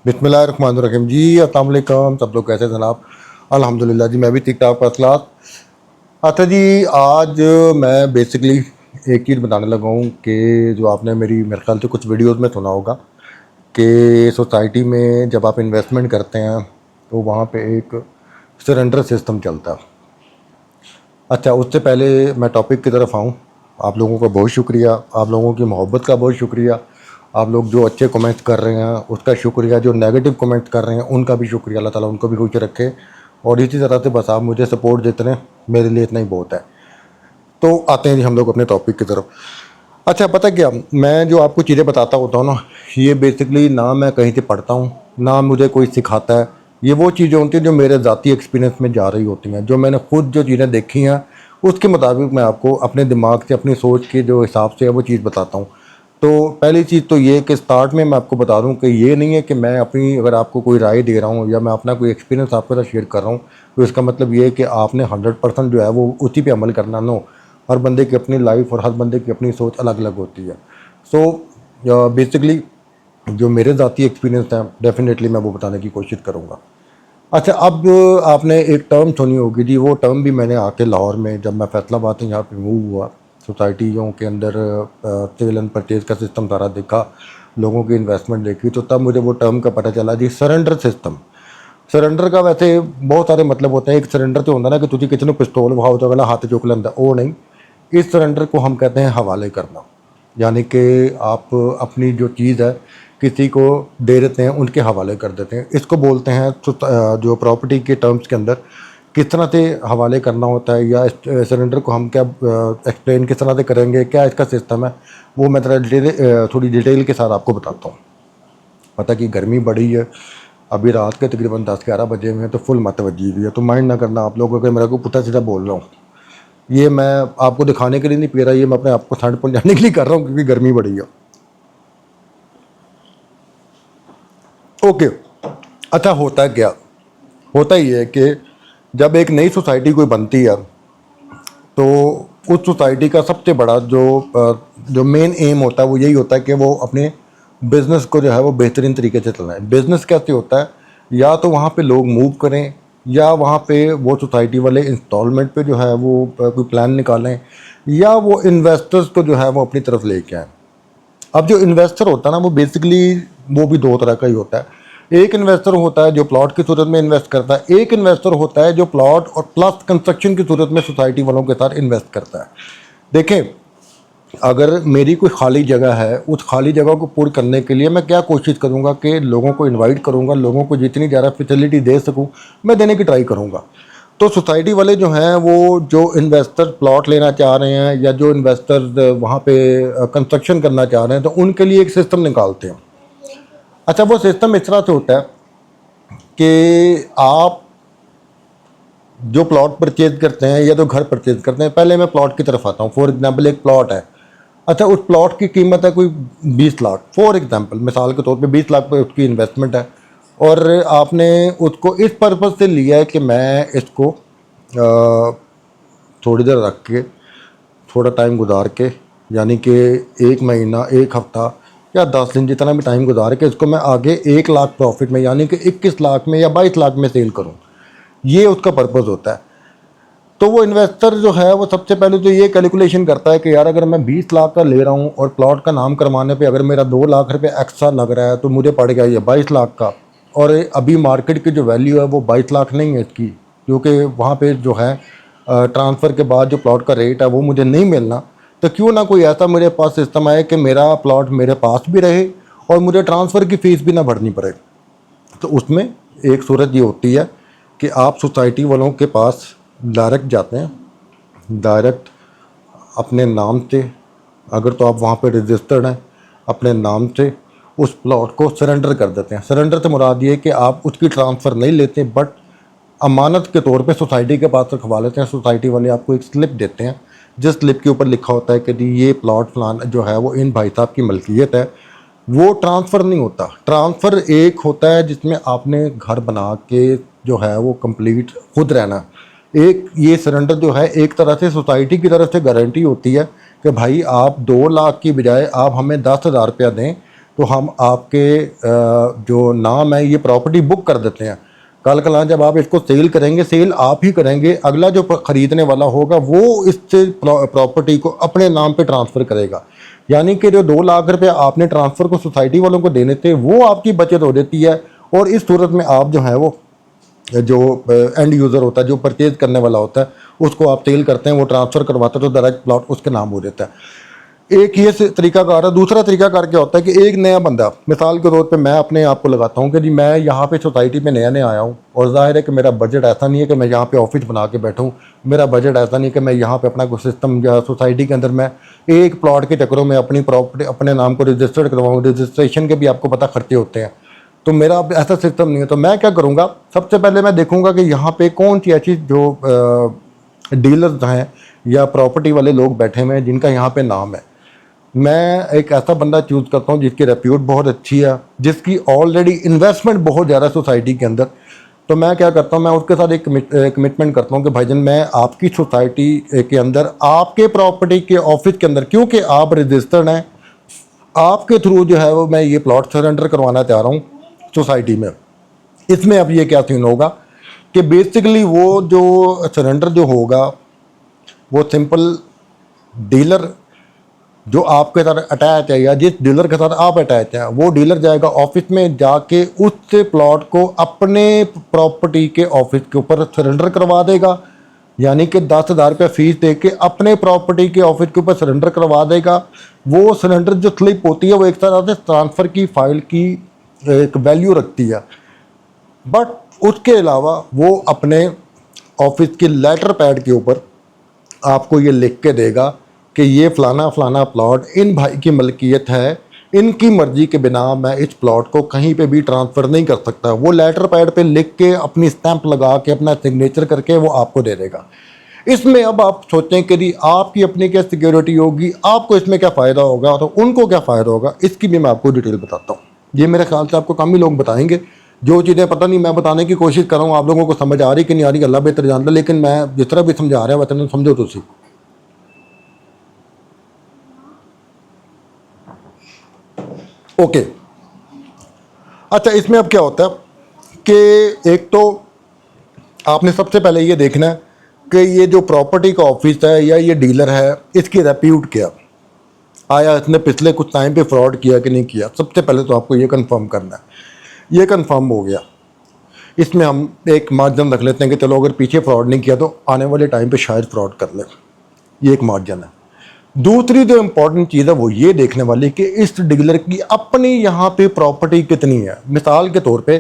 बिस्मिल्लाहिर्रहमानिर्रहीम जी। अस्सलाम वालेकुम। सब लोग कैसे जनाब? अल्हम्दुलिल्लाह जी, मैं भी ठीक ठाक फर्स्ट क्लास। अच्छा जी, आज मैं बेसिकली एक चीज़ बताने लगा हूँ कि जो आपने मेरी मेरे ख्याल से कुछ वीडियोस में सुना होगा कि सोसाइटी में जब आप इन्वेस्टमेंट करते हैं तो वहाँ पे एक सरेंडर सिस्टम चलता है। अच्छा, उससे पहले मैं टॉपिक की तरफ आऊँ, आप लोगों का बहुत शुक्रिया, आप लोगों की मोहब्बत का बहुत शुक्रिया। आप लोग जो अच्छे कमेंट्स कर रहे हैं उसका शुक्रिया, जो नेगेटिव कमेंट कर रहे हैं उनका भी शुक्रिया। अल्लाह ताला उनको भी खुश रखे और इसी तरह से बस आप मुझे सपोर्ट देते रहें, मेरे लिए इतना ही बहुत है। तो आते हैं जी हम लोग अपने टॉपिक की तरफ। अच्छा, पता क्या, मैं जो आपको चीज़ें बताता होता हूँ ना, ये बेसिकली ना मैं कहीं से पढ़ता हूँ ना मुझे कोई सिखाता है। ये वो चीज़ें होती हैं जो मेरे ज़ाती एक्सपीरियंस में जा रही होती हैं, जो मैंने खुद जो चीज़ें देखी हैं उसके मुताबिक मैं आपको अपने दिमाग से, अपनी सोच के जो हिसाब से है वो चीज़ बताता हूँ। तो पहली चीज़ तो ये कि स्टार्ट में मैं आपको बता दूं कि ये नहीं है कि मैं अपनी, अगर आपको कोई राय दे रहा हूँ या मैं अपना कोई एक्सपीरियंस आपके साथ शेयर कर रहा हूँ तो इसका मतलब ये है कि आपने 100% जो है वो उसी पे अमल करना। नो, हर बंदे की अपनी लाइफ और हर बंदे की अपनी सोच अलग अलग होती है। सो बेसिकली जो मेरे ज़ाती एक्सपीरियंस हैं डेफिनेटली मैं वो बताने की कोशिश करूँगा। अच्छा, अब आपने एक टर्म सुनी होगी जी, वो टर्म भी मैंने आके लाहौर में, जब मैं फैसलाबाद से यहाँ पे मूव हुआ, सोसाइटियों के अंदर सेल एंड परचेज का सिस्टम सारा देखा, लोगों की इन्वेस्टमेंट देखी, तो तब मुझे वो टर्म का पता चला जी, सरेंडर सिस्टम। सरेंडर का वैसे बहुत सारे मतलब होते हैं। एक सरेंडर तो होता ना कि तुझे किसी ने पिस्तौल वहां तो अगला हाथ चुक लेंदा, वो नहीं। इस सरेंडर को हम कहते हैं हवाले करना। यानी कि आप अपनी जो चीज़ है किसी को दे देते हैं, उनके हवाले कर देते हैं। इसको बोलते हैं जो प्रॉपर्टी के टर्म्स के अंदर किस तरह से हवाले करना होता है, या सरेंडर को हम क्या एक्सप्लेन किस तरह से करेंगे, क्या इसका सिस्टम है, वो मैं थोड़ी डिटेल के साथ आपको बताता हूँ। पता कि गर्मी बड़ी है, अभी रात के तकरीबन 10-11 बजे हुए हैं, तो फुल मतवजी हुई है, तो माइंड ना करना आप लोग अगर मेरे को पुट्ठा सीधा बोल रहा हूँ। ये मैं आपको दिखाने के लिए नहीं पी रहा, ये मैं अपने आपको ठंड पहुँचाने के लिए कर रहा हूँ क्योंकि गर्मी बड़ी है। ओके। अच्छा, होता है क्या, होता ही है कि जब एक नई सोसाइटी कोई बनती है तो उस सोसाइटी का सबसे बड़ा जो मेन एम होता है वो यही होता है कि वो अपने बिज़नेस को जो है वो बेहतरीन तरीके से चलाएं। बिज़नेस कैसे होता है, या तो वहाँ पे लोग मूव करें, या वहाँ पे वो सोसाइटी वाले इंस्टॉलमेंट पे जो है वो कोई प्लान निकालें, या वो इन्वेस्टर्स को जो है वो अपनी तरफ लेके आएँ। अब जो इन्वेस्टर होता है ना, वो बेसिकली वो भी दो तरह का ही होता है। एक इन्वेस्टर होता है जो प्लॉट की सूरत में इन्वेस्ट करता है, एक इन्वेस्टर होता है जो प्लॉट और प्लस कंस्ट्रक्शन की सूरत में सोसाइटी वालों के साथ इन्वेस्ट करता है। देखें, अगर मेरी कोई खाली जगह है, उस खाली जगह को पूर्ण करने के लिए मैं क्या कोशिश करूंगा कि लोगों को इनवाइट करूंगा, लोगों को जितनी ज़्यादा फैसिलिटी दे सकूं मैं देने की ट्राई करूंगा। तो सोसाइटी वाले जो हैं, वो जो इन्वेस्टर प्लॉट लेना चाह रहे हैं या जो इन्वेस्टर वहाँ पे कंस्ट्रक्शन करना चाह रहे हैं, तो उनके लिए एक सिस्टम निकालते हैं। अच्छा, वो सिस्टम इस तरह से होता है कि आप जो प्लॉट परचेज करते हैं या तो घर परचेज करते हैं, पहले मैं प्लॉट की तरफ आता हूँ। फॉर एग्जांपल, एक प्लॉट है। अच्छा, उस प्लॉट की कीमत है कोई 20 लाख, फॉर एग्जांपल, मिसाल के तौर पे 20 लाख पे उसकी इन्वेस्टमेंट है, और आपने उसको इस पर्पज़ से लिया है कि मैं इसको थोड़ी देर रख के, थोड़ा टाइम गुजार के, यानी कि 1 महीना, 1 हफ्ता या 10 दिन, जितना भी टाइम गुजार के इसको मैं आगे 1 लाख प्रॉफिट में, यानी कि 21 लाख में या 22 लाख में सेल करूं। ये उसका पर्पज़ होता है। तो वो इन्वेस्टर जो है वो सबसे पहले तो ये कैलकुलेशन करता है कि यार, अगर मैं 20 लाख का ले रहा हूँ और प्लॉट का नाम करवाने पे अगर मेरा 2 लाख रुपए एक्स्ट्रा लग रहा है, तो मुझे पड़ गया ये 22 लाख का। और अभी मार्केट की जो वैल्यू है वो 22 लाख नहीं है इसकी, क्योंकि वहाँ पे जो है ट्रांसफ़र के बाद जो प्लॉट का रेट है वो मुझे नहीं मिलना। तो क्यों ना कोई ऐसा मेरे पास सिस्टम आए कि मेरा प्लॉट मेरे पास भी रहे और मुझे ट्रांसफ़र की फ़ीस भी ना भरनी पड़े। तो उसमें एक सूरत ये होती है कि आप सोसाइटी वालों के पास डायरेक्ट जाते हैं, डायरेक्ट अपने नाम से, अगर तो आप वहाँ पे रजिस्टर्ड हैं, अपने नाम से उस प्लॉट को सरेंडर कर देते हैं। सरेंडर से मुराद ये कि आप उसकी ट्रांसफ़र नहीं लेते, बट अमानत के तौर पे सोसाइटी के पास रखवा लेते हैं। सोसाइटी वाले आपको एक स्लिप देते हैं, जिस स्लिप के ऊपर लिखा होता है कि जी ये प्लॉट प्लान जो है वो इन भाई साहब की मलकियत है। वो ट्रांसफ़र नहीं होता। ट्रांसफ़र एक होता है जिसमें आपने घर बना के जो है वो कंप्लीट खुद रहना। एक ये सरेंडर जो है एक तरह से सोसाइटी की तरफ से गारंटी होती है कि भाई आप 2 लाख की बजाय आप हमें 10,000 रुपया दें, तो हम आपके जो नाम है ये प्रॉपर्टी बुक कर देते हैं। कल कल जब आप इसको सेल करेंगे, सेल आप ही करेंगे, अगला जो ख़रीदने वाला होगा वो इससे प्रॉपर्टी को अपने नाम पे ट्रांसफ़र करेगा। यानी कि जो 2 लाख रुपये आपने ट्रांसफ़र को सोसाइटी वालों को देने थे वो आपकी बचत हो जाती है। और इस सूरत में आप जो है वो जो एंड यूज़र होता है, जो परचेज़ करने वाला होता है, उसको आप सेल करते हैं, वो ट्रांसफ़र करवाता है तो डायरेक्ट प्लॉट उसके नाम हो जाता है। एक ये तरीकाकार है। दूसरा तरीकाकार क्या होता है कि एक नया बंदा, मिसाल के तौर पे मैं अपने आप को लगाता हूँ कि जी मैं यहाँ पे सोसाइटी में नया नया आया हूँ और जाहिर है कि मेरा बजट ऐसा नहीं है कि मैं यहाँ पे ऑफिस बना के बैठूँ, मेरा बजट ऐसा नहीं कि मैं यहाँ पे अपना कोई सिस्टम या सोसाइटी के अंदर मैं एक प्लॉट के चक्करों में अपनी प्रॉपर्टी अपने नाम को रजिस्टर्ड करवाऊँ। रजिस्ट्रेशन के भी आपको पता खर्चे होते हैं, तो मेरा अब ऐसा सिस्टम नहीं है। तो मैं क्या करूँगा, सबसे पहले मैं देखूँगा कि यहाँ पर कौन सी ऐसी जो डीलर्स हैं या प्रॉपर्टी वाले लोग बैठे हुए हैं जिनका यहाँ पर नाम है। मैं एक ऐसा बंदा चूज़ करता हूँ जिसकी रेप्यूट बहुत अच्छी है, जिसकी ऑलरेडी इन्वेस्टमेंट बहुत ज़्यादा सोसाइटी के अंदर। तो मैं क्या करता हूँ, मैं उसके साथ एक कमिटमेंट करता हूँ कि भाईजान मैं आपकी सोसाइटी के अंदर आपके प्रॉपर्टी के ऑफिस के अंदर, क्योंकि आप रजिस्टर्ड हैं, आपके थ्रू जो है वो मैं ये प्लॉट सरेंडर करवाना चाह रहा हूँ सोसाइटी में। इसमें अब ये क्या सीन होगा कि बेसिकली वो जो सरेंडर जो होगा वो सिंपल डीलर जो आपके साथ अटैच है या जिस डीलर के साथ आप अटैच हैं, वो डीलर जाएगा ऑफिस में, जाके उस प्लॉट को अपने प्रॉपर्टी के ऑफिस के ऊपर सरेंडर करवा देगा। यानी कि 10,000 रुपये फीस दे के अपने प्रॉपर्टी के ऑफिस के ऊपर सरेंडर करवा देगा। वो सरेंडर जो स्लिप होती है वो एक तरह से ट्रांसफ़र की फ़ाइल की एक वैल्यू रखती है, बट उसके अलावा वो अपने ऑफिस के लेटर पैड के ऊपर आपको ये लिख के देगा कि ये फ़लाना फ़लाना प्लॉट इन भाई की मलकियत है, इनकी मर्ज़ी के बिना मैं इस प्लॉट को कहीं पे भी ट्रांसफ़र नहीं कर सकता। वो लेटर पैड पे लिख के अपनी स्टैंप लगा के अपना सिग्नेचर करके वो आपको दे देगा। इसमें अब आप सोचें कि जी आपकी अपनी क्या सिक्योरिटी होगी, आपको इसमें क्या फ़ायदा होगा, तो उनको क्या फ़ायदा होगा, इसकी भी मैं आपको डिटेल बताता हूँ। ये मेरे ख्याल से आपको कम ही लोग बताएंगे। जो चीज़ें पता नहीं मैं बताने की कोशिश कर रहा हूँ, आप लोगों को समझ आ रही कि नहीं आ रही अल्लाह बेहतर जानता, लेकिन मैं जिस तरह भी समझा रहा है वैसे समझो तो सी। ओके अच्छा, इसमें अब क्या होता है कि एक तो आपने सबसे पहले ये देखना है कि ये जो प्रॉपर्टी का ऑफिस है या ये डीलर है, इसकी रेप्यूट क्या, आया इसने पिछले कुछ टाइम पे फ्रॉड किया कि नहीं किया। सबसे पहले तो आपको ये कंफर्म करना है। ये कंफर्म हो गया, इसमें हम एक मार्जिन रख लेते हैं कि चलो अगर पीछे फ्रॉड नहीं किया तो आने वाले टाइम पे शायद फ्रॉड कर ले, ये एक मार्जिन है। दूसरी जो इम्पोर्टेंट चीज़ है वो ये देखने वाली कि इस डीलर की अपनी यहाँ पे प्रॉपर्टी कितनी है। मिसाल के तौर पे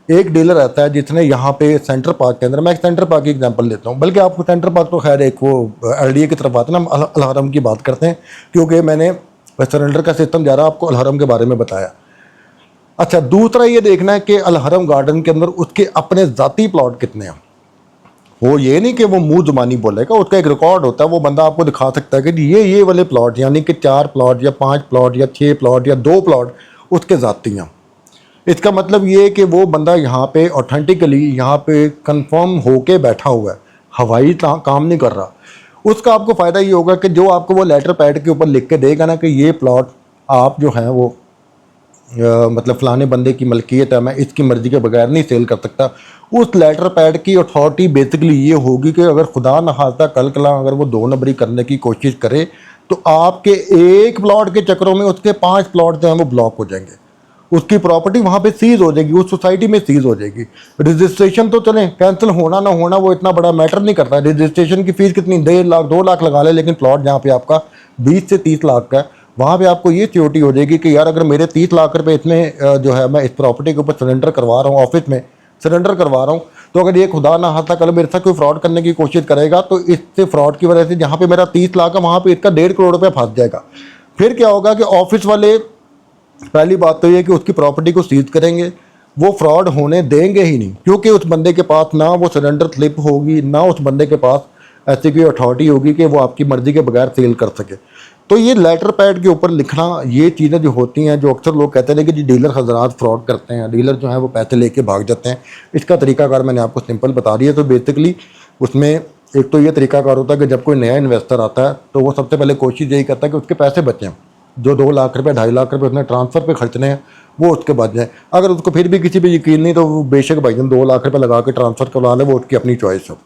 एक डीलर रहता है जिसने यहाँ पे सेंटर पार्क के अंदर, मैं एक सेंटर पार्क की एग्जांपल लेता हूँ, बल्कि आपको सेंटर पार्क तो खैर एक वो एलडीए की तरफ आते हैं ना, हम अल हरम की बात करते हैं क्योंकि मैंने सरेंडर का सिस्टम ज़्यादा आपको अल हरम के बारे में बताया। अच्छा, दूसरा ये देखना है कि अल हरम गार्डन के अंदर उसके अपने ज़ाती प्लॉट कितने हैं। वो ये नहीं कि वो मुंह जुबानी बोलेगा, उसका एक रिकॉर्ड होता है, वो बंदा आपको दिखा सकता है कि ये वाले प्लॉट यानी कि 4 प्लॉट या 5 प्लॉट या 6 प्लॉट या 2 प्लॉट उसके ज़ाती हैं। इसका मतलब ये है कि वो बंदा यहाँ पे ऑथेंटिकली यहाँ पे कंफर्म होके बैठा हुआ है, हवाई काम नहीं कर रहा। उसका आपको फ़ायदा ये होगा कि जो आपको वो लेटर पैड के ऊपर लिख के देगा ना कि ये प्लॉट आप जो है वो मतलब फ़लाने बंदे की मलकियत है, मैं इसकी मर्ज़ी के बगैर नहीं सेल कर सकता। उस लेटर पैड की अथॉरिटी बेसिकली ये होगी कि अगर खुदा न खास्ता कल कला अगर वो 2 नंबरी करने की कोशिश करे तो आपके एक प्लॉट के चक्करों में उसके 5 प्लॉट जो हैं वो ब्लॉक हो जाएंगे, उसकी प्रॉपर्टी वहाँ पे सीज हो जाएगी, उस सोसाइटी में सीज हो जाएगी। रजिस्ट्रेशन तो चलें, कैंसिल होना ना होना वो इतना बड़ा मैटर नहीं करता। रजिस्ट्रेशन की फ़ीस कितनी, 1.5 लाख 2 लाख लगा ले, लेकिन प्लॉट जहाँ पे आपका 20 से 30 लाख का है वहाँ पे आपको ये सिक्योरिटी हो जाएगी कि यार अगर मेरे 30 लाख रुपए इसमें जो है मैं इस प्रॉपर्टी के ऊपर सरेंडर करवा रहा हूँ, ऑफिस में सरेंडर करवा रहा हूँ, तो अगर ये खुदा ना खाता कल मेरे साथ कोई फ्रॉड करने की कोशिश करेगा तो इससे फ्रॉड की वजह से जहाँ पे मेरा 30 लाख है वहाँ पे इसका 1.5 करोड़ रुपया फंस जाएगा। फिर क्या होगा कि ऑफिस वाले पहली बात तो ये कि उसकी प्रॉपर्टी को सीज करेंगे, वो फ्रॉड होने देंगे ही नहीं, क्योंकि उस बंदे के पास ना वो सरेंडर स्लिप होगी, ना उस बंदे के पास ऐसी कोई अथॉरिटी होगी कि वो आपकी मर्ज़ी के बगैर सेल कर सके। तो ये लेटर पैड के ऊपर लिखना, ये चीज़ें जो होती हैं, जो अक्सर लोग कहते हैं कि जी डीलर हजरात फ्रॉड करते हैं, डीलर जो है वो पैसे लेके भाग जाते हैं, इसका तरीकाकार मैंने आपको सिंपल बता दिया। तो बेसिकली उसमें एक तो ये तरीकाकार होता है कि जब कोई नया इन्वेस्टर आता है तो वो सबसे पहले कोशिश यही करता है कि उसके पैसे बचें। जो 2 लाख रुपये 2.5 लाख रुपये उसने ट्रांसफ़र पे खर्चने हैं वो उसके बच जाए। अगर उसको फिर भी किसी पे यकीन नहीं तो वो बेशक भाईजान 2 लाख रुपये लगा के ट्रांसफ़र करवा ले, वो उसकी अपनी चॉइस हो।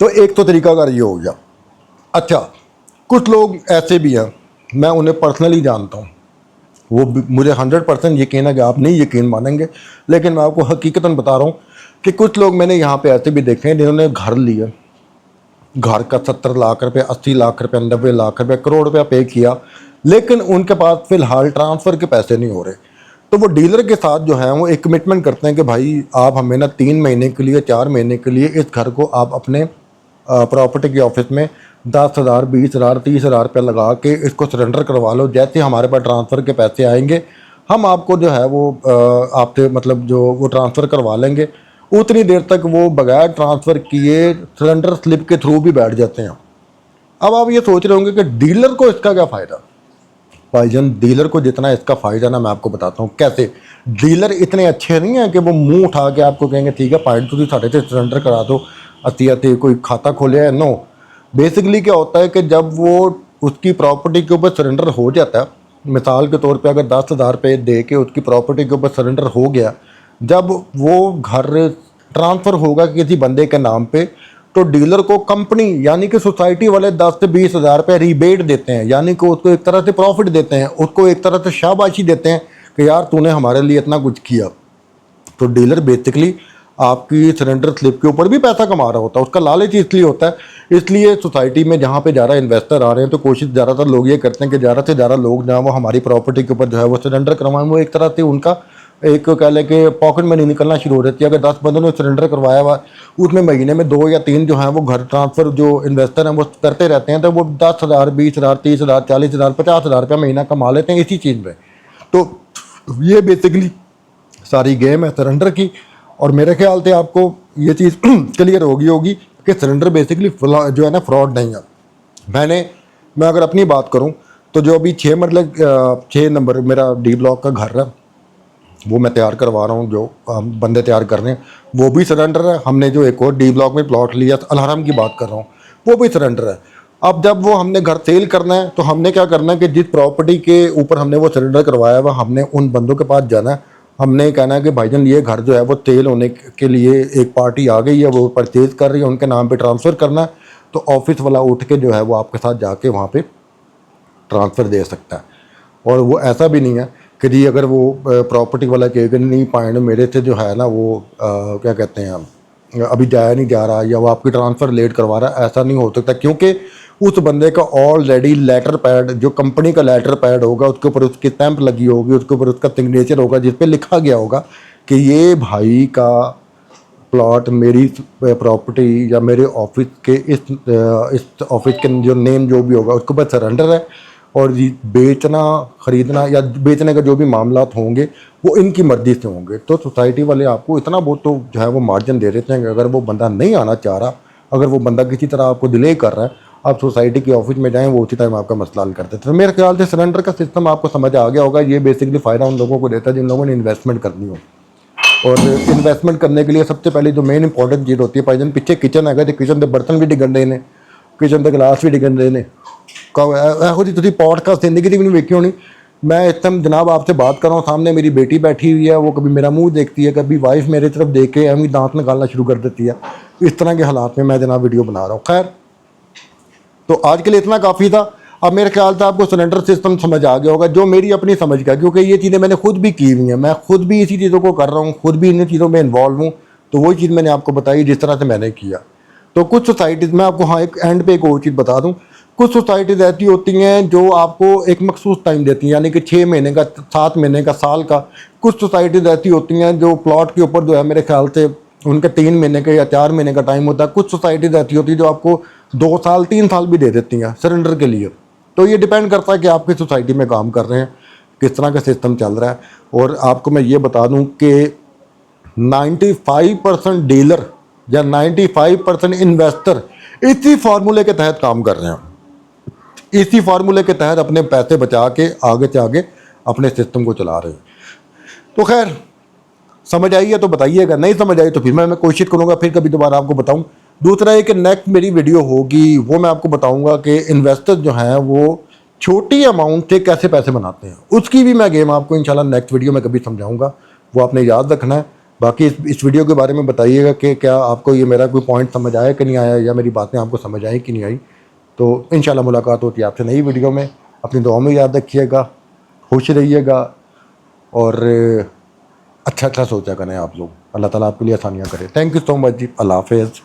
तो एक तो तरीकाकार ये हो गया। अच्छा, कुछ लोग ऐसे भी हैं, मैं उन्हें पर्सनली जानता हूँ, वो मुझे 100% यकीन है कि आप नहीं यकीन मानेंगे, लेकिन मैं आपको हकीकतन बता रहा हूँ कि कुछ लोग मैंने यहाँ पे ऐसे भी देखे हैं जिन्होंने घर लिया, घर का 70 लाख रुपये 80 लाख रुपये 90 लाख रुपये करोड़ रुपया पे किया, लेकिन उनके पास फ़िलहाल ट्रांसफ़र के पैसे नहीं हो रहे। तो वो डीलर के साथ जो है वो एक कमिटमेंट करते हैं कि भाई आप हमें ना 3 महीने के लिए 4 महीने के लिए इस घर को आप अपने प्रॉपर्टी के ऑफिस में 10,000 20,000 30,000 रुपये लगा के इसको सरेंडर करवा लो। जैसे हमारे पास ट्रांसफ़र के पैसे आएंगे हम आपको जो है वो आपसे मतलब जो वो ट्रांसफ़र करवा लेंगे। उतनी देर तक वो बगैर ट्रांसफ़र किए सरेंडर स्लिप के थ्रू भी बैठ जाते हैं। अब आप ये सोच रहे होंगे कि डीलर को इसका क्या फ़ायदा। भाईजान डीलर को जितना इसका फ़ायदा ना मैं आपको बताता हूँ कैसे। डीलर इतने अच्छे नहीं हैं कि वो मुंह उठा के आपको कहेंगे ठीक है पाइट तुम साढ़े से सरेंडर करा दो अति कोई खाता खोले है। नो, बेसिकली क्या होता है कि जब वो उसकी प्रॉपर्टी के ऊपर सरेंडर हो जाता है, मिसाल के तौर पे अगर 10,000 रुपये दे के उसकी प्रॉपर्टी के ऊपर सरेंडर हो गया, जब वो घर ट्रांसफ़र होगा किसी बंदे के नाम पे, तो डीलर को कंपनी यानी कि सोसाइटी वाले 10 से 20,000 रुपये रिबेट देते हैं, यानी कि उसको एक तरह से प्रॉफिट देते हैं, उसको एक तरह से शाबाशी देते हैं कि यार तूने हमारे लिए इतना कुछ किया। तो डीलर बेसिकली आपकी सरेंडर स्लिप के ऊपर भी पैसा कमा रहा होता है, उसका लालच इसलिए होता है। इसलिए सोसाइटी में जहाँ पे ज़्यादा इन्वेस्टर आ रहे हैं तो कोशिश ज़्यादातर लोग ये करते हैं कि ज़्यादा से ज़्यादा लोग जहाँ वो हमारी प्रॉपर्टी के ऊपर जो है वो सरेंडर करवाएं। वो एक तरह से उनका एक कह लें कि पॉकेट मनी निकलना शुरू हो जाती है। अगर 10 बंदों ने सरेंडर करवाया हुआ, उसमें महीने में 2 या 3 जो हैं वो घर ट्रांसफ़र जो इन्वेस्टर हैं वो करते रहते हैं, तो वो 10,000 20,000 30,000 40,000 50,000 रुपये महीना कमा लेते हैं इसी चीज़ में। तो ये बेसिकली सारी गेम है सरेंडर की। और मेरे ख्याल से आपको ये चीज़ क्लियर होगी कि सरेंडर बेसिकली जो है ना फ्रॉड नहीं है। मैं अगर अपनी बात करूं तो जो अभी 6 नंबर मेरा डी ब्लॉक का घर है वो मैं तैयार करवा रहा हूं, जो बंदे तैयार कर रहे हैं वो भी सरेंडर है। हमने जो एक और डी ब्लॉक में प्लॉट लिया अलहरम की बात कर रहा हूँ वो भी सरेंडर है। अब जब वो हमने घर सेल करना है तो हमने क्या करना है कि जिस प्रॉपर्टी के ऊपर हमने वो सरेंडर करवाया हुआ हमने उन बंदों के पास जाना है। हमने कहना है कि भाईजान ये घर जो है वो सेल होने के लिए एक पार्टी आ गई है, वो परचेज़ कर रही है, उनके नाम पे ट्रांसफ़र करना है। तो ऑफिस वाला उठ के जो है वो आपके साथ जाके वहाँ पे ट्रांसफ़र दे सकता है। और वो ऐसा भी नहीं है कि जी अगर वो प्रॉपर्टी वाला कहेगा नहीं पॉइंट मेरे से जो है ना वो क्या कहते हैं अभी जाया नहीं जा रहा या वो आपकी ट्रांसफ़र लेट करवा रहा है, ऐसा नहीं हो सकता। क्योंकि उस बंदे का ऑलरेडी लेटर पैड जो कंपनी का लेटर पैड होगा उसके ऊपर उसकी स्टैंप लगी होगी, उसके ऊपर उसका सिग्नेचर होगा जिस पे लिखा गया होगा कि ये भाई का प्लॉट मेरी प्रॉपर्टी या मेरे ऑफिस के इस ऑफिस के जो नेम जो भी होगा उसके ऊपर सरेंडर है। और बेचना ख़रीदना या बेचने का जो भी मामला होंगे वो इनकी मर्ज़ी से होंगे। तो सोसाइटी वाले आपको इतना बहुत तो जो है वो मार्जिन दे देते हैं कि अगर वो बंदा नहीं आना चाह रहा, अगर वो बंदा किसी तरह आपको डिले कर रहा है, आप सोसाइटी के ऑफिस में जाएं, वो उसी टाइम आपका मसला हल कर देते हैं। तो मेरे ख्याल से सरेंडर का सिस्टम आपको समझ आ गया होगा। ये बेसिकली फ़ायदा उन लोगों को देता है जिन लोगों ने इन्वेस्टमेंट करनी हो। और इन्वेस्टमेंट करने के लिए सबसे पहले जो मेन इंपॉर्टेंट चीज़ होती है भाईजान, पीछे किचन है तो किचन के बर्तन भी डिगन रहे ने, किचन के गिलास भी डिगन रहे ने। ਇਹੋ ਜਿਹੀ ਤੁਸੀਂ पॉडकास्ट जिंदगी की भी नहीं वेखी होनी। मैं इस टाइम जनाब आपसे बात कर रहा हूँ, सामने मेरी बेटी बैठी हुई है, वो कभी मेरा मुंह देखती है, कभी वाइफ मेरी तरफ देख के एवं दांत निकालना शुरू कर देती है। इस तरह के हालात में मैं जनाब वीडियो बना रहा हूँ। खैर, तो आज के लिए इतना काफ़ी था। अब मेरे ख्याल से आपको सिलेंडर सिस्टम समझ आ गया होगा, जो मेरी अपनी समझ का, क्योंकि ये चीज़ें मैंने खुद भी की हुई हैं, मैं खुद भी इसी चीज़ों को कर रहा हूँ, खुद भी इन चीज़ों में इन्वॉल्व हूँ। तो वही चीज़ मैंने आपको बताई जिस तरह से मैंने किया। तो कुछ सोसाइटीज़ में आपको हाँ एक एंड पे एक और चीज़ बता दूँ, कुछ सोसाइटीज़ ऐसी होती हैं जो आपको एक मखसूस टाइम देती हैं, यानी कि 6 महीने का, 7 महीने का, साल का। कुछ सोसाइटीज़ ऐसी होती हैं जो प्लॉट के ऊपर जो है मेरे ख्याल से उनके 3 महीने का या 4 महीने का टाइम होता है। कुछ सोसाइटीज़ ऐसी होती है जो आपको 2 साल 3 साल भी दे देती हैं सरेंडर के लिए। तो ये डिपेंड करता है कि आप किस सोसाइटी में काम कर रहे हैं, किस तरह का सिस्टम चल रहा है। और आपको मैं ये बता दूं कि 95% डीलर या 95% इन्वेस्टर इसी फार्मूले के तहत काम कर रहे हैं, इसी फार्मूले के तहत अपने पैसे बचा के आगे से आगे अपने सिस्टम को चला रहे हैं। तो खैर, समझ आई है तो बताइएगा, नहीं समझ आई तो फिर मैं कोशिश करूँगा फिर कभी दोबारा आपको बताऊँ दूसरा है कि नेक्स्ट मेरी वीडियो होगी वो मैं आपको बताऊंगा कि इन्वेस्टर्स जो हैं वो छोटी अमाउंट से कैसे पैसे बनाते हैं, उसकी भी मैं गेम आपको इंशाल्लाह नेक्स्ट वीडियो में कभी समझाऊंगा, वो आपने याद रखना है। बाकी इस वीडियो के बारे में बताइएगा कि क्या आपको ये मेरा कोई पॉइंट समझ आया कि नहीं आया, या मेरी बातें आपको समझ आई कि नहीं आई। तो इंशाल्लाह मुलाकात होती है आपसे नई वीडियो में। अपनी दुआ में याद रखिएगा, खुश रहिएगा और अच्छा अच्छा सोचा करें आप लोग। अल्लाह ताला आपके लिए आसानियाँ करे। थैंक यू सो मच जी। अल्लाह हाफिज़।